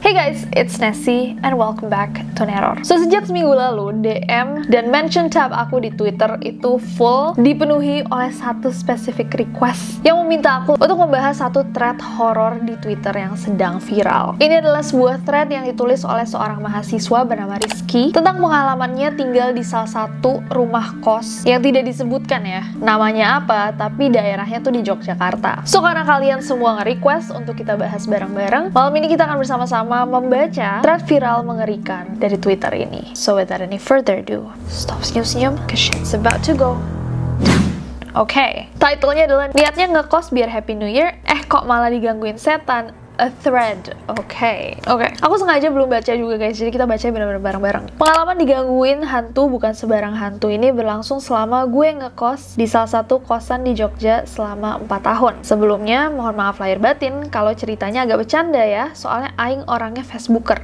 Hey guys, it's Nessie and welcome back to Neror. So sejak seminggu lalu, DM dan mention tab aku di Twitter itu full dipenuhi oleh satu specific request yang meminta aku untuk membahas satu thread horor di Twitter yang sedang viral. Ini adalah sebuah thread yang ditulis oleh seorang mahasiswa bernama Rizky tentang pengalamannya tinggal di salah satu rumah kos yang tidak disebutkan ya namanya apa, tapi daerahnya tuh di Yogyakarta. So karena kalian semua nge-request untuk kita bahas bareng-bareng, malam ini kita akan bersama-sama membaca thread viral mengerikan dari Twitter ini. So without any further ado, stop senyum-senyum, cause shit's about to go down. Oke, titlenya adalah niatnya ngekos biar Happy New Year, kok malah digangguin setan. A thread. Oke. Aku sengaja belum baca juga guys, jadi kita baca benar-benar bareng-bareng. Pengalaman digangguin hantu bukan sebarang hantu ini berlangsung selama gue ngekos di salah satu kosan di Jogja selama 4 tahun. Sebelumnya, mohon maaf lahir batin kalau ceritanya agak bercanda ya, soalnya aing orangnya Facebooker.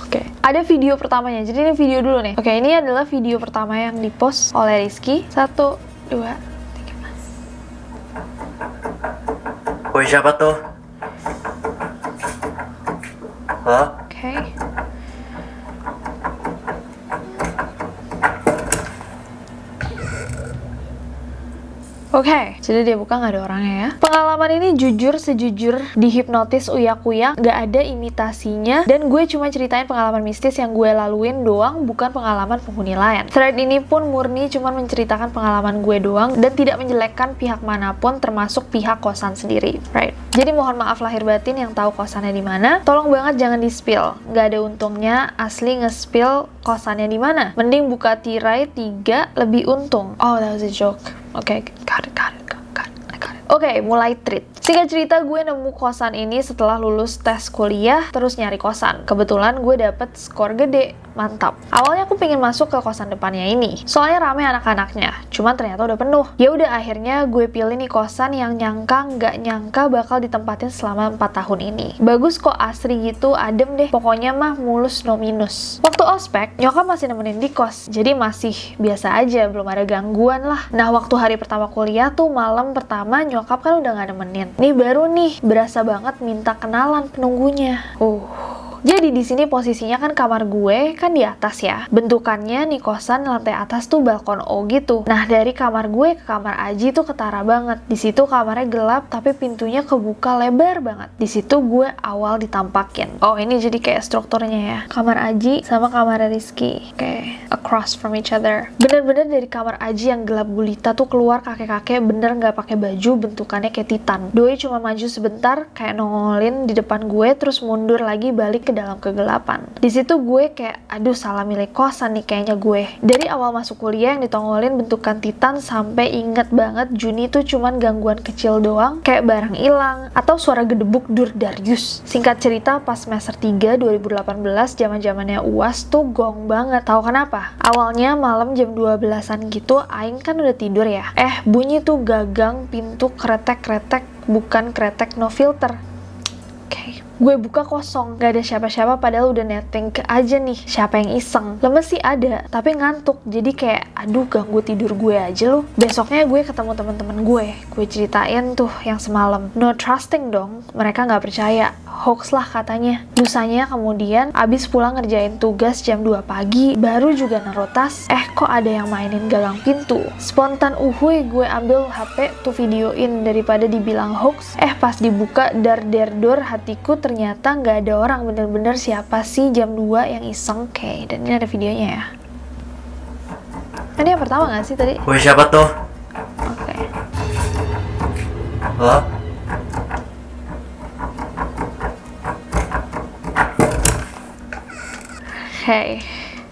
Oke, ada video pertamanya. Jadi ini video dulu nih. Oke, ini adalah video pertama yang dipost oleh Rizky. 1, 2, 3. Woi, siapa tuh? Halo? Oke. Oke, jadi dia buka nggak ada orangnya ya. Pengalaman ini jujur sejujur dihipnotis uyak-uyak, nggak ada imitasinya, dan gue cuma ceritain pengalaman mistis yang gue laluin doang, bukan pengalaman penghuni lain. Thread ini pun murni cuma menceritakan pengalaman gue doang, dan tidak menjelekkan pihak manapun, termasuk pihak kosan sendiri, right? Jadi mohon maaf lahir batin yang tahu kosannya di mana, tolong banget jangan di-spill. Nggak ada untungnya asli nge-spill kosannya di mana. Mending buka tirai 3 lebih untung. Oh, that was a joke. Oke, got it. Oke, mulai treat. Singkat cerita, gue nemu kosan ini setelah lulus tes kuliah, terus nyari kosan. Kebetulan gue dapet skor gede, mantap. Awalnya aku pengen masuk ke kosan depannya ini, soalnya rame anak-anaknya. Cuman ternyata udah penuh. Ya udah akhirnya gue pilih nih kosan yang nggak nyangka bakal ditempatin selama 4 tahun ini. Bagus kok, asri gitu, adem deh. Pokoknya mah mulus no minus. Waktu ospek, nyokap masih nemenin di kos, jadi masih biasa aja, belum ada gangguan lah. Nah, waktu hari pertama kuliah tuh malam pertama nyokap kan udah gak nemenin. Nih baru nih, berasa banget minta kenalan penunggunya. Jadi di sini posisinya kan kamar gue kan di atas ya. Bentukannya nih kosan lantai atas tuh balkon O gitu. Nah, dari kamar gue ke kamar Aji tuh ketara banget. Di situ kamarnya gelap tapi pintunya kebuka lebar banget. Di situ gue awal ditampakin. Oh, ini jadi kayak strukturnya ya. Kamar Aji sama kamar Rizky. Oke, across from each other. Bener-bener dari kamar Aji yang gelap gulita tuh keluar kakek-kakek bener nggak pakai baju, bentukannya kayak titan. Doi cuma maju sebentar kayak nongolin di depan gue, terus mundur lagi balik ke dalam kegelapan. Di situ gue kayak, aduh salah milih kosan nih kayaknya gue. Dari awal masuk kuliah yang ditongolin bentukan titan sampai inget banget Juni tuh cuman gangguan kecil doang, kayak barang hilang atau suara gedebuk dur Darius. Singkat cerita, pas semester 3 2018 zaman-zamannya UAS tuh gong banget. Tahu kenapa? Awalnya malam jam 12-an gitu, aing kan udah tidur ya. Bunyi tuh gagang pintu kretek-kretek, bukan kretek no filter. Gue buka kosong, gak ada siapa-siapa padahal udah netting ke aja nih siapa yang iseng. Lemes sih ada, tapi ngantuk, jadi kayak aduh ganggu tidur gue aja loh. Besoknya gue ketemu teman-teman gue ceritain tuh yang semalam. No trusting dong, mereka gak percaya, hoax lah katanya. Lusanya kemudian abis pulang ngerjain tugas jam 2 pagi, baru juga naruh tas, kok ada yang mainin gagang pintu. Spontan uhuy gue ambil HP tuh videoin daripada dibilang hoax. Pas dibuka dar hatiku ternyata nggak ada orang, bener-bener siapa sih jam 2 yang iseng. Oke, dan ini ada videonya ya. Ini yang pertama nggak sih tadi? Woi, siapa tuh? Oke. Halo? Hey.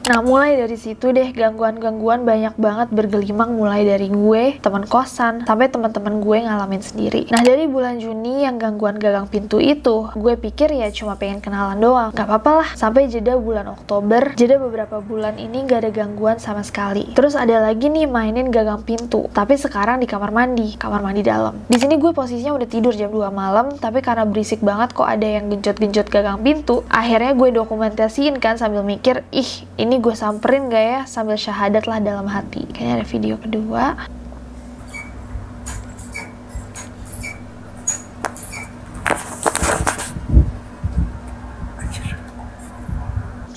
Nah, mulai dari situ deh gangguan-gangguan banyak banget bergelimang, mulai dari gue, teman kosan, sampai teman-teman gue ngalamin sendiri. Nah, dari bulan Juni yang gangguan gagang pintu itu, gue pikir ya cuma pengen kenalan doang, gak apa-apa lah. Sampai jeda bulan Oktober, jeda beberapa bulan ini gak ada gangguan sama sekali. Terus ada lagi nih mainin gagang pintu, tapi sekarang di kamar mandi dalam. Di sini gue posisinya udah tidur jam 2 malam, tapi karena berisik banget kok ada yang genjot-genjot gagang pintu, akhirnya gue dokumentasiin kan sambil mikir, ini Ini gue samperin gak ya sambil syahadat lah dalam hati. Kayaknya ada video kedua.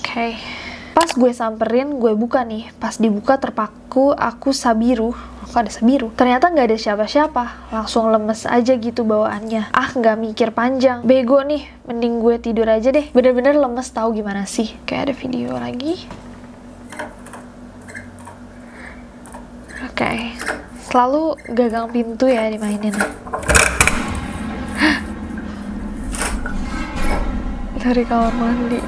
Oke. Pas gue samperin, gue buka nih. Pas dibuka terpaku, aku Sabiru. Kok ada Sabiru? Ternyata nggak ada siapa-siapa. Langsung lemes aja gitu bawaannya. Ah, nggak mikir panjang. Bego nih, mending gue tidur aja deh. Bener-bener lemes, tahu gimana sih. Kayak ada video lagi. Oke. Selalu gagang pintu ya dimainin. Dari kamar mandi.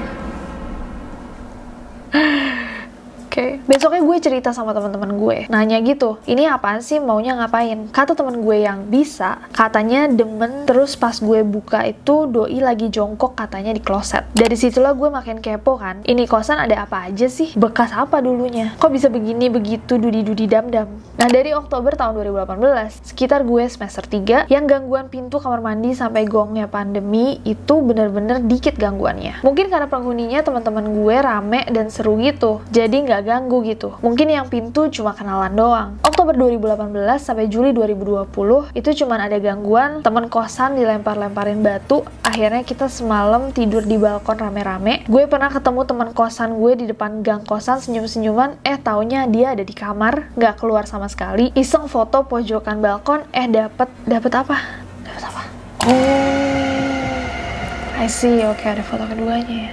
Besoknya gue cerita sama teman-teman gue, nanya gitu, ini apaan sih, maunya ngapain? Kata temen gue yang bisa, katanya demen, terus pas gue buka itu doi lagi jongkok katanya di kloset. Dari situlah gue makin kepo kan, ini kosan ada apa aja sih? Bekas apa dulunya? Kok bisa begini begitu dudi-dudi dam-dam? Nah dari Oktober tahun 2018, sekitar gue semester 3, yang gangguan pintu kamar mandi sampai gongnya pandemi itu bener-bener dikit gangguannya. Mungkin karena penghuninya teman-teman gue rame dan seru gitu, jadi nggak ganggu gitu. Mungkin yang pintu cuma kenalan doang. Oktober 2018 sampai Juli 2020 itu cuman ada gangguan temen kosan dilempar-lemparin batu. Akhirnya kita semalam tidur di balkon rame-rame. Gue pernah ketemu temen kosan gue di depan gang kosan senyum-senyuman. Taunya dia ada di kamar, nggak keluar sama sekali. Iseng foto pojokan balkon. Dapet apa? Dapet apa? Oh, I see. Oke, ada foto keduanya ya.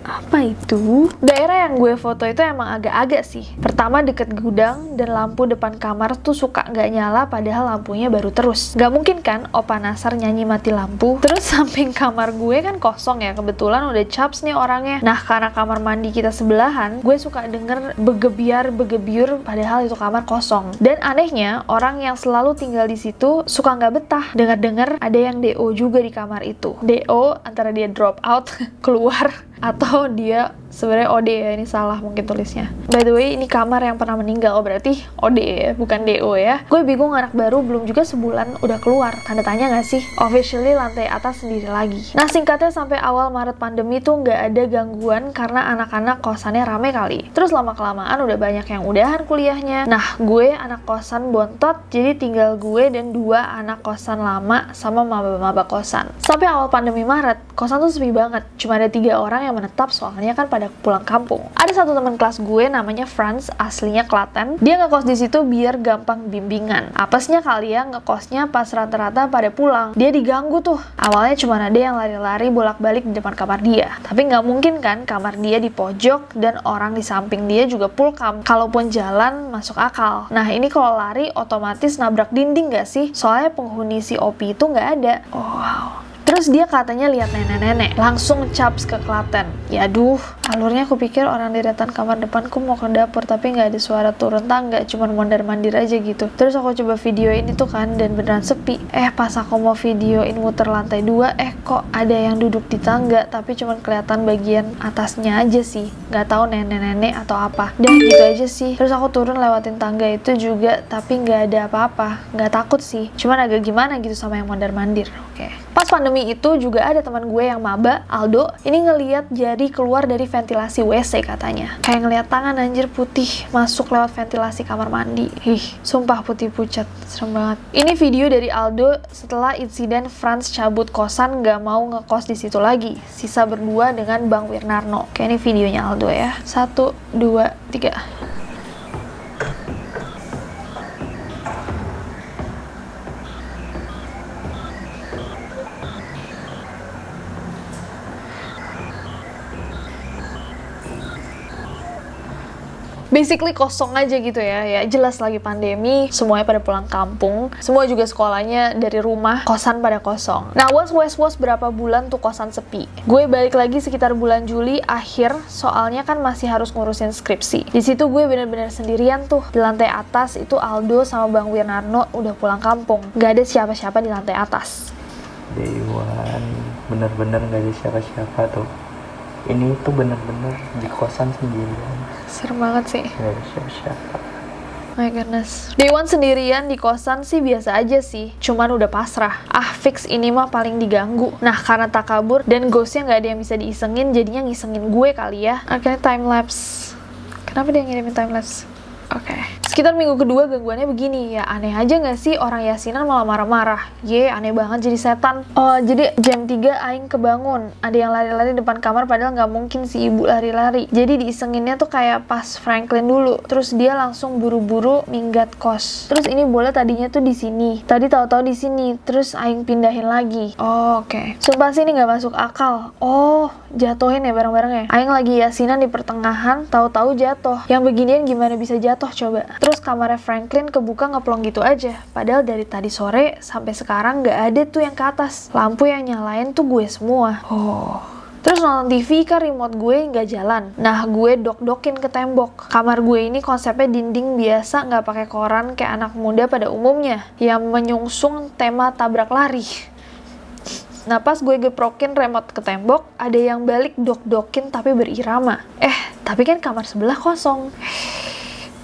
Apa itu? Daerah yang gue foto itu emang agak-agak sih. Pertama deket gudang dan lampu depan kamar tuh suka nggak nyala padahal lampunya baru terus. Nggak mungkin kan Opa Nasar nyanyi mati lampu. Terus samping kamar gue kan kosong ya, kebetulan udah caps nih orangnya. Nah karena kamar mandi kita sebelahan, gue suka denger begebiar-begebiur padahal itu kamar kosong. Dan anehnya orang yang selalu tinggal di situ suka nggak betah. Dengar-dengar ada yang DO juga di kamar itu. DO antara dia drop out keluar atau dia sebenarnya OD ya, ini salah mungkin tulisnya. By the way, ini kamar yang pernah meninggal, berarti OD ya, bukan DO ya. Gue bingung, anak baru belum juga sebulan udah keluar. Tanda tanya nggak sih? Officially lantai atas sendiri lagi. Nah singkatnya sampai awal Maret pandemi tuh nggak ada gangguan karena anak-anak kosannya rame kali. Terus lama-kelamaan udah banyak yang udahan kuliahnya. Nah gue anak kosan bontot, jadi tinggal gue dan 2 anak kosan lama sama maba-maba kosan. Sampai awal pandemi Maret, kosan tuh sepi banget. Cuma ada 3 orang yang menetap soalnya kan pada pulang kampung. Ada satu teman kelas gue namanya Franz, aslinya Klaten. Dia ngekos di situ biar gampang bimbingan. Apesnya kali ya ngekosnya pas rata-rata pada pulang. Dia diganggu tuh. Awalnya cuma ada yang lari-lari bolak-balik di depan kamar dia. Tapi nggak mungkin kan kamar dia di pojok dan orang di samping dia juga pulkam. Kalaupun jalan masuk akal. Nah ini kalau lari otomatis nabrak dinding nggak sih? Soalnya penghuni si Opi itu nggak ada. Oh, wow. Terus dia katanya lihat nenek-nenek, langsung caps ke Klaten. Ya aduh, alurnya aku pikir orang di deretan kamar depanku mau ke dapur, tapi nggak ada suara turun tangga, cuma mondar-mandir aja gitu. Terus aku coba video ini tuh kan, dan beneran sepi. Pas aku mau videoin muter lantai 2, kok ada yang duduk di tangga, tapi cuma kelihatan bagian atasnya aja sih. Nggak tahu nenek-nenek atau apa. Dan gitu aja sih. Terus aku turun lewatin tangga itu juga, tapi nggak ada apa-apa. Nggak takut sih, cuman agak gimana gitu sama yang mondar-mandir. Oke. Pas pandemi itu juga ada teman gue yang maba, Aldo, ini ngeliat jari keluar dari ventilasi WC katanya. Kayak ngeliat tangan anjir putih masuk lewat ventilasi kamar mandi. Sumpah putih pucat, serem banget. Ini video dari Aldo setelah insiden Franz cabut kosan gak mau ngekos di situ lagi. Sisa berdua dengan Bang Wirnarno. Kayak ini videonya Aldo ya. 1, 2, 3. Basically kosong aja gitu ya jelas lagi pandemi, semuanya pada pulang kampung, semua juga sekolahnya dari rumah, kosan pada kosong. Nah was berapa bulan tuh kosan sepi. Gue balik lagi sekitar bulan Juli akhir, soalnya kan masih harus ngurusin skripsi. Di situ gue bener-bener sendirian tuh. Di lantai atas itu Aldo sama Bang Wirnarno udah pulang kampung, gak ada siapa-siapa di lantai atas. Dewan, bener-bener gak ada siapa-siapa tuh. Ini tuh bener-bener di kosan sendirian. Serem banget sih. Gak ada siapa-siapa. My goodness. Day one sendirian di kosan sih biasa aja sih, cuman udah pasrah. Fix ini mah paling diganggu. Nah, karena tak kabur dan ghostnya nggak ada yang bisa diisengin, jadinya ngisengin gue kali ya. Akhirnya time lapse. Kenapa dia ngirimin time lapse? Oke. Sekitar minggu kedua gangguannya begini, ya aneh aja gak sih orang yasinan malah marah-marah. Aneh banget jadi setan. Oh, jadi jam 3 aing kebangun. Ada yang lari-lari depan kamar padahal gak mungkin si ibu lari-lari. Jadi diisenginnya tuh kayak pas Franklin dulu. Terus dia langsung buru-buru minggat kos. Terus ini bola tadinya tuh di sini. Tadi tahu-tahu di sini. Terus aing pindahin lagi. Oh, oke. Sumpah sih ini gak masuk akal. Oh, jatuhin ya bareng-bareng ya. Aing lagi yasinan di pertengahan, tahu-tahu jatuh. Yang beginian gimana bisa jatuh coba? Terus kamarnya Franklin kebuka ngeplong gitu aja. Padahal dari tadi sore sampai sekarang nggak ada tuh yang ke atas. Lampu yang nyalain tuh gue semua. Terus nonton TV kan remote gue nggak jalan. Nah, gue dok-dokin ke tembok. Kamar gue ini konsepnya dinding biasa, nggak pakai koran kayak anak muda pada umumnya yang menyungsung tema tabrak lari. Nah, pas gue geprokin remote ke tembok, ada yang balik dok-dokin tapi berirama. Tapi kan kamar sebelah kosong.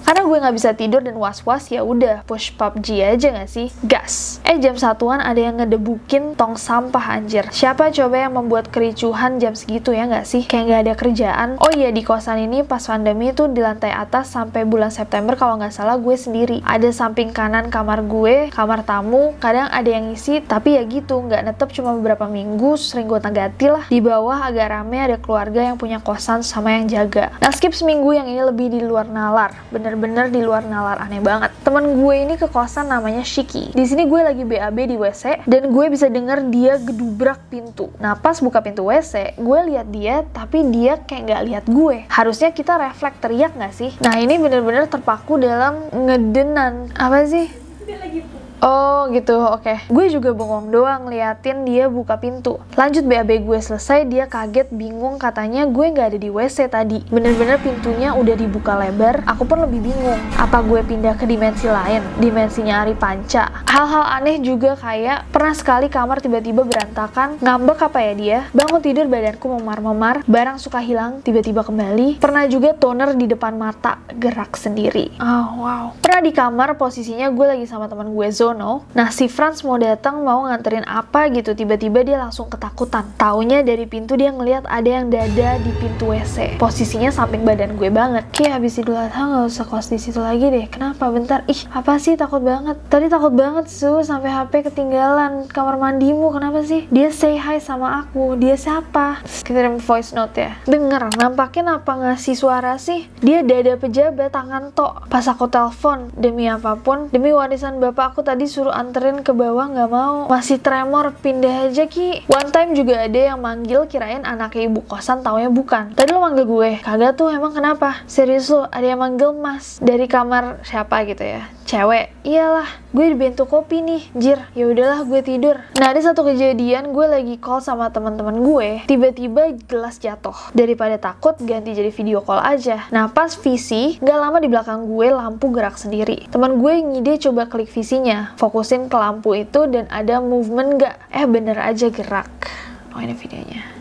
Karena gue nggak bisa tidur dan was-was, ya udah push PUBG aja nggak sih? Gas. Jam 1-an ada yang ngedebukin tong sampah anjir. Siapa coba yang membuat kericuhan jam segitu ya nggak sih? Kayak nggak ada kerjaan. Oh iya, di kosan ini pas pandemi tuh di lantai atas sampai bulan September kalau nggak salah gue sendiri. Ada samping kanan kamar gue, kamar tamu, kadang ada yang ngisi, tapi ya gitu, nggak netep cuma beberapa minggu, sering gue ganti lah. Di bawah agak rame ada keluarga yang punya kosan sama yang jaga. Nah, skip seminggu yang ini lebih di luar nalar. Bener di luar nalar, aneh banget. Temen gue ini ke kosan namanya Shiki. Di sini gue lagi BAB di WC dan gue bisa denger dia gedubrak pintu. Nah, pas buka pintu WC, gue lihat dia tapi dia kayak nggak lihat gue. Harusnya kita refleks teriak nggak sih? Nah, ini bener-bener terpaku dalam ngedenan. Apa sih? Dia lagi oh gitu, oke. Gue juga bengong doang liatin dia buka pintu. Lanjut BAB gue selesai, dia kaget, bingung, katanya gue nggak ada di WC tadi. Bener-bener pintunya udah dibuka lebar, aku pun lebih bingung. Apa gue pindah ke dimensi lain? Dimensinya Ari Panca. Hal-hal aneh juga kayak, pernah sekali kamar tiba-tiba berantakan, ngambek apa ya dia? Bangun tidur badanku memar-memar, barang suka hilang, tiba-tiba kembali. Pernah juga toner di depan mata, gerak sendiri. Oh wow. Pernah di kamar, posisinya gue lagi sama teman gue Zono. Nah, si Franz mau datang mau nganterin apa gitu, tiba-tiba dia langsung ketakutan. Taunya dari pintu dia ngelihat ada yang dada di pintu WC. Posisinya samping badan gue banget. Kayak habis Idul Adha nggak usah kos di situ lagi deh. Kenapa? Bentar. Ih, apa sih? Takut banget. Tadi takut banget sampai HP ketinggalan kamar mandimu. Kenapa sih? Dia say hi sama aku. Dia siapa? Kirim voice note ya. Denger, nampakin apa ngasih suara sih? Dia dada pejabat, tangan tok. Pas aku telepon, demi apapun, demi warisan bapak aku tadi suruh anterin ke bawah, nggak mau. Masih tremor, pindah aja Ki. One time juga ada yang manggil, kirain anaknya ibu kosan, taunya bukan. Tadi lo manggil gue, kagak tuh, emang kenapa? Serius lo, ada yang manggil mas dari kamar siapa gitu ya, cewek. Iyalah, gue di bento kopi nih, jir. Ya udahlah, gue tidur. Nah, ada satu kejadian, gue lagi call sama teman-teman gue, tiba-tiba gelas jatuh. Daripada takut, ganti jadi video call aja. Nah, pas VC, nggak lama di belakang gue lampu gerak sendiri. Teman gue ngide coba klik VC-nya, fokusin ke lampu itu dan ada movement nggak? Bener aja gerak. Oh, ini videonya.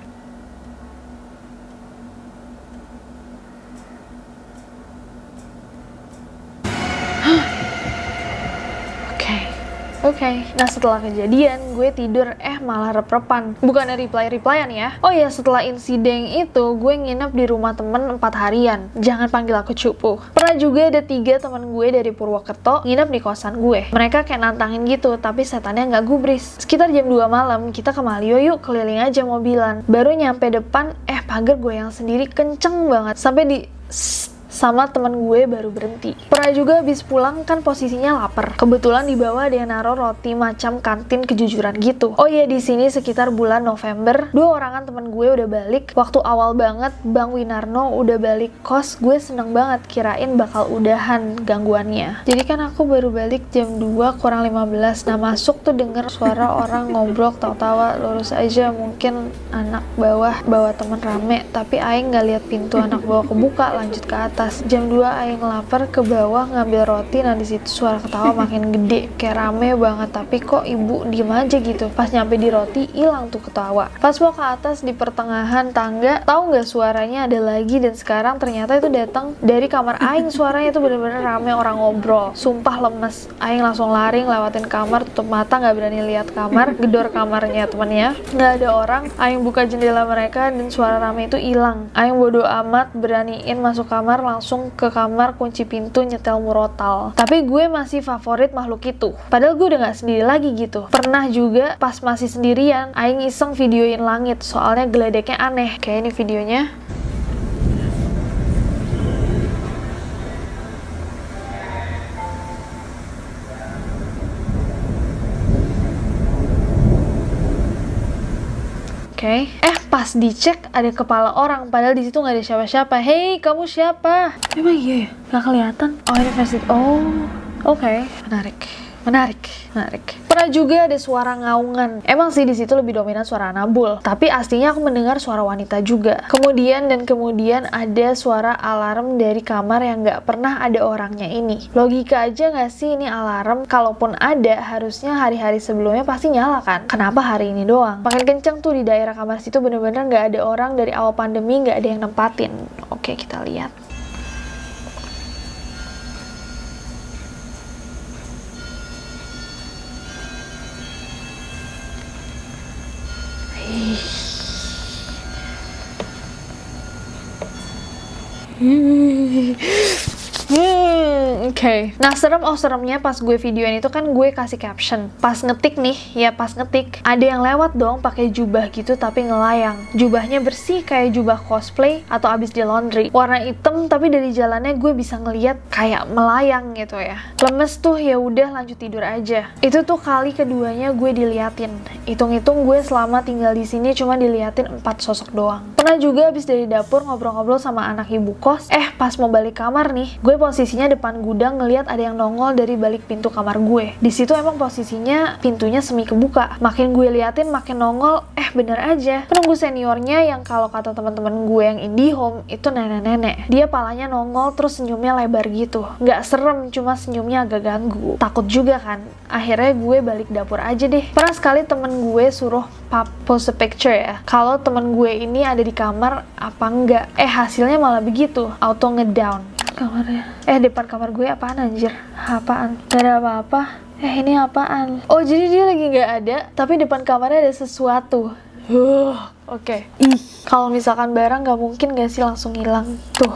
Oke. Nah, setelah kejadian, gue tidur malah rep-repan. Bukannya reply-replyan ya. Oh ya, setelah insiden itu, gue nginep di rumah temen 4 harian. Jangan panggil aku cupu. Pernah juga ada 3 teman gue dari Purwokerto nginep di kosan gue. Mereka kayak nantangin gitu, tapi setannya nggak gubris. Sekitar jam 2 malam, kita ke Malio yuk, keliling aja mobilan. Baru nyampe depan, pagar gue yang sendiri kenceng banget. Sampai di sama temen gue baru berhenti. Pernah juga habis pulang kan posisinya lapar. Kebetulan di bawah ada yang naruh roti macam kantin kejujuran gitu. Oh iya, di sini sekitar bulan November, 2 orangan temen gue udah balik. Waktu awal banget Bang Winarno udah balik kos, gue seneng banget, kirain bakal udahan gangguannya. Jadi kan aku baru balik jam 2 kurang 15. Nah, masuk tuh denger suara orang ngobrol tawa-tawa, lurus aja mungkin anak bawah bawa temen rame, tapi aing nggak lihat pintu anak bawah kebuka, lanjut ke atas. atas. Jam 2 aing lapar ke bawah ngambil roti. Nah di situ suara ketawa makin gede, kayak rame banget. Tapi kok ibu diem aja gitu. Pas nyampe di roti hilang tuh ketawa. Pas mau ke atas di pertengahan tangga, tahu nggak suaranya ada lagi, dan sekarang ternyata itu datang dari kamar aing. Suaranya tuh bener-bener rame orang ngobrol. Sumpah lemes. Aing langsung lari ngelewatin kamar, tutup mata nggak berani lihat kamar, gedor kamarnya temennya, nggak ada orang. Aing buka jendela mereka dan suara rame itu hilang. Aing bodo amat, beraniin masuk kamar, langsung ke kamar, kunci pintu, nyetel murotal. Tapi gue masih favorit makhluk itu. Padahal gue udah gak sendiri lagi gitu. Pernah juga pas masih sendirian, Aing iseng videoin langit, soalnya geledeknya aneh. Kayak ini videonya. Oke. Pas dicek ada kepala orang, padahal di situ nggak ada siapa-siapa. Hei, kamu siapa? Emang iya ya? Nggak kelihatan? Oh, ini versi. Oh, oke. Menarik. Pernah juga ada suara ngaungan. Emang sih di situ lebih dominan suara Anabul, tapi aslinya aku mendengar suara wanita juga. Kemudian ada suara alarm dari kamar yang nggak pernah ada orangnya ini. Logika aja nggak sih ini alarm? Kalaupun ada, harusnya hari-hari sebelumnya pasti nyala kan? Kenapa hari ini doang? Makin kenceng tuh di daerah kamar situ, bener-bener nggak ada orang dari awal pandemi, nggak ada yang nempatin. Oke, kita lihat. Oke. Nah, seremnya pas gue videoin itu kan gue kasih caption. Pas ngetik ada yang lewat dong pakai jubah gitu tapi ngelayang. Jubahnya bersih kayak jubah cosplay atau abis di laundry. Warna hitam tapi dari jalannya gue bisa ngeliat kayak melayang gitu ya. Lemes tuh, ya udah lanjut tidur aja. Itu tuh kali keduanya gue diliatin. Hitung-hitung gue selama tinggal di sini cuma diliatin 4 sosok doang. Pernah juga abis dari dapur ngobrol-ngobrol sama anak ibu kos. Pas mau balik kamar nih, gue posisinya depan gudang ngeliat ada yang nongol dari balik pintu kamar gue. Di situ emang posisinya pintunya semi kebuka. Makin gue liatin makin nongol, bener aja. Penunggu seniornya yang kalau kata teman-teman gue yang IndiHome itu nenek-nenek. Dia palanya nongol terus senyumnya lebar gitu. Nggak serem, cuma senyumnya agak ganggu. Takut juga kan. Akhirnya gue balik dapur aja deh. Pernah sekali temen gue suruh post a picture ya. Kalau temen gue ini ada di kamar apa enggak. Hasilnya malah begitu. Auto ngedown kamarnya. Depan kamar gue apaan anjir? Apaan? Gak ada apa-apa. Ini apaan? Oh, jadi dia lagi nggak ada, tapi depan kamarnya ada sesuatu. Oke. Kalau misalkan barang nggak mungkin nggak sih langsung hilang tuh.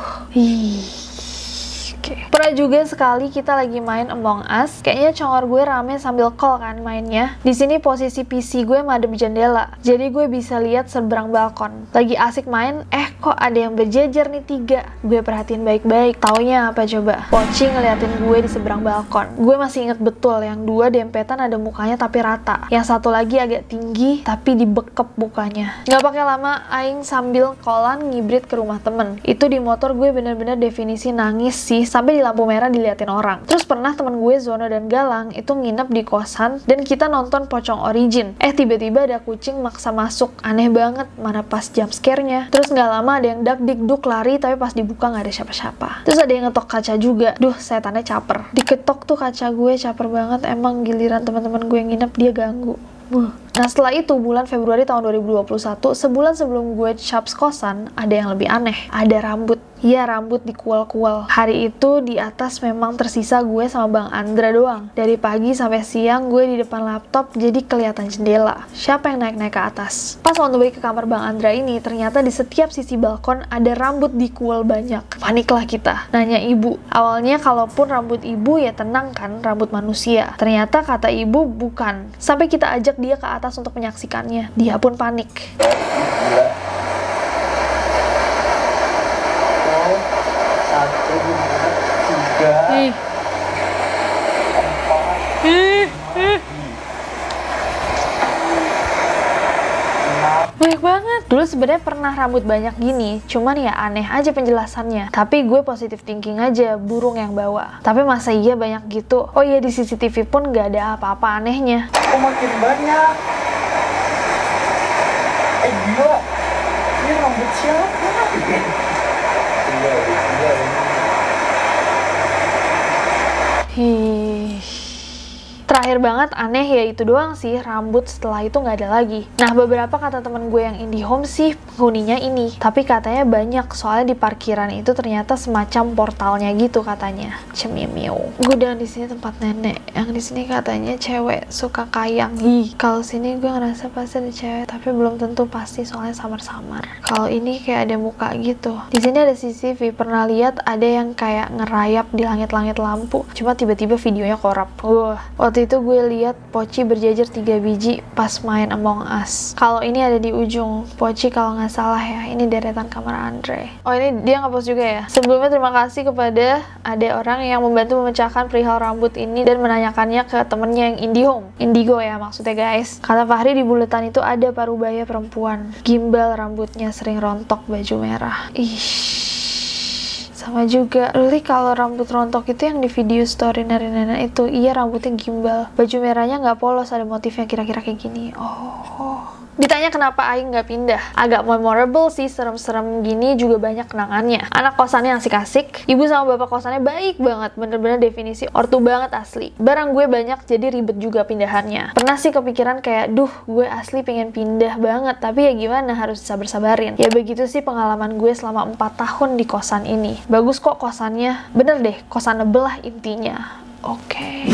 Pernah juga sekali kita lagi main Among Us, kayaknya congor gue rame sambil call kan mainnya. Di sini posisi PC gue madep jendela, jadi gue bisa lihat seberang balkon. Lagi asik main, kok ada yang berjejer nih 3. Gue perhatiin baik-baik, taunya apa coba? Poci ngeliatin gue di seberang balkon. Gue masih inget betul, yang 2 dempetan ada mukanya tapi rata. Yang satu lagi agak tinggi tapi dibekep mukanya. Nggak pakai lama, aing sambil callan ngibrit ke rumah temen. Itu di motor gue bener-bener definisi nangis sih, sampai di lampu merah diliatin orang. Terus pernah temen gue Zono dan Galang itu nginep di kosan dan kita nonton Pocong Origin. Tiba-tiba ada kucing maksa masuk. Aneh banget, mana pas jump scare-nya. Terus nggak lama ada yang dak-dik-duk lari, tapi pas dibuka nggak ada siapa-siapa. Terus ada yang ngetok kaca juga. Duh, setannya caper. Diketok tuh kaca gue caper banget. Emang giliran teman-teman gue yang nginep dia ganggu. Nah, setelah itu bulan Februari tahun 2021, sebulan sebelum gue caps kosan, ada yang lebih aneh. Ada rambut. Iya, rambut dikual-kual. Hari itu di atas memang tersisa gue sama Bang Andra doang. Dari pagi sampai siang gue di depan laptop, jadi kelihatan jendela. Siapa yang naik-naik ke atas? Pas on the way ke kamar Bang Andra ini, ternyata di setiap sisi balkon ada rambut dikual banyak. Paniklah kita. Nanya ibu. Awalnya kalaupun rambut ibu ya tenang kan, rambut manusia. Ternyata kata ibu bukan. Sampai kita ajak dia ke atas untuk menyaksikannya. Dia pun panik. Banyak banget. Dulu sebenarnya pernah rambut banyak gini, cuman ya aneh aja penjelasannya. Tapi gue positive thinking aja, burung yang bawa. Tapi masa iya banyak gitu? Oh iya, di CCTV pun gak ada apa-apa anehnya. Oh, makin banyak. Gila. Ini rambut siapa? Iya. Terakhir banget aneh ya itu doang sih, rambut setelah itu nggak ada lagi. Nah beberapa kata temen gue yang IndiHome sih penghuninya ini, tapi katanya banyak soalnya di parkiran itu ternyata semacam portalnya gitu katanya. Cemiu. Gudang di sini tempat nenek, yang di sini katanya cewek suka kayang. Kalau sini gue ngerasa pasti ada cewek, tapi belum tentu pasti soalnya samar-samar. Kalau ini kayak ada muka gitu. Di sini ada CCTV, pernah lihat ada yang kayak ngerayap di langit-langit lampu, cuma tiba-tiba videonya korup. Waktu itu gue lihat Poci berjajar 3 biji pas main Among Us. Kalau ini ada di ujung Poci kalau nggak salah ya, ini deretan kamar Andre. Oh ini dia nge-post juga ya. Sebelumnya terima kasih kepada ada orang yang membantu memecahkan perihal rambut ini dan menanyakannya ke temennya yang IndiHome. Indigo ya maksudnya guys. Kata Fahri di buletan itu ada parubaya perempuan, gimbal rambutnya, sering rontok, baju merah. Sama juga, Luli kalau rambut rontok itu yang di video story nenek-nenek itu, iya rambutnya gimbal. Baju merahnya nggak polos, ada motifnya kira-kira kayak gini. Ditanya kenapa Aing nggak pindah? Agak memorable sih, serem-serem gini juga banyak kenangannya. Anak kosannya asik-asik, ibu sama bapak kosannya baik banget, bener-bener definisi ortu banget asli. Barang gue banyak jadi ribet juga pindahannya. Pernah sih kepikiran kayak, duh gue asli pengen pindah banget, tapi ya gimana, harus sabar-sabarin. Ya begitu sih pengalaman gue selama 4 tahun di kosan ini. Bagus kok kosannya, bener deh, kosanable lah intinya. Oke.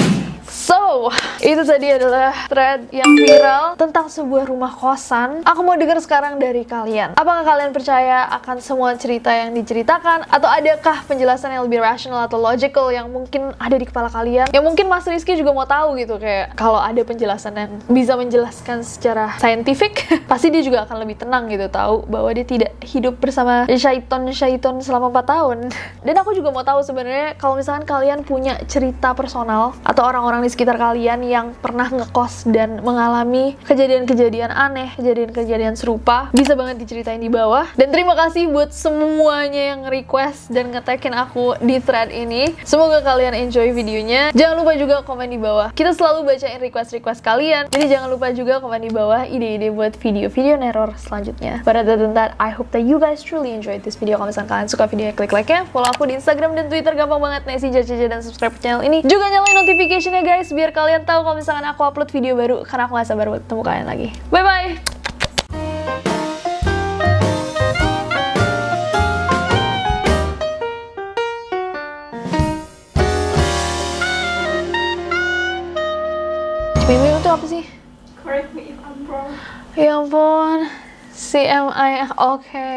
So, itu tadi adalah thread yang viral tentang sebuah rumah kosan. Aku mau dengar sekarang dari kalian. Apakah kalian percaya akan semua cerita yang diceritakan? Atau adakah penjelasan yang lebih rational atau logical yang mungkin ada di kepala kalian? Yang mungkin Mas Rizky juga mau tahu gitu, kayak kalau ada penjelasan yang bisa menjelaskan secara saintifik, pasti dia juga akan lebih tenang gitu, tahu bahwa dia tidak hidup bersama syaiton selama 4 tahun. Dan aku juga mau tahu sebenarnya kalau misalkan kalian punya cerita personal atau orang-orang di sekitar kalian yang pernah ngekos dan mengalami kejadian-kejadian aneh, kejadian-kejadian serupa, bisa banget diceritain di bawah. Dan terima kasih buat semuanya yang request dan nge-tagin aku di thread ini. Semoga kalian enjoy videonya. Jangan lupa juga komen di bawah. Kita selalu bacain request-request kalian. Jadi jangan lupa juga komen di bawah ide-ide buat video-video neror selanjutnya. But other than that, I hope that you guys truly enjoyed this video. Kalau misalkan kalian suka videonya, klik like-nya. Follow aku di Instagram dan Twitter, gampang banget. Nesi Jajaja, dan subscribe channel ini. Juga nyalain notification-nya guys, biar kalian tahu kalau misalkan aku upload video baru, karena aku gak sabar buat ketemu kalian lagi. Bye bye. Cemimi itu apa sih? Correct me if I'm wrong. Ya ampun, CMI, oke.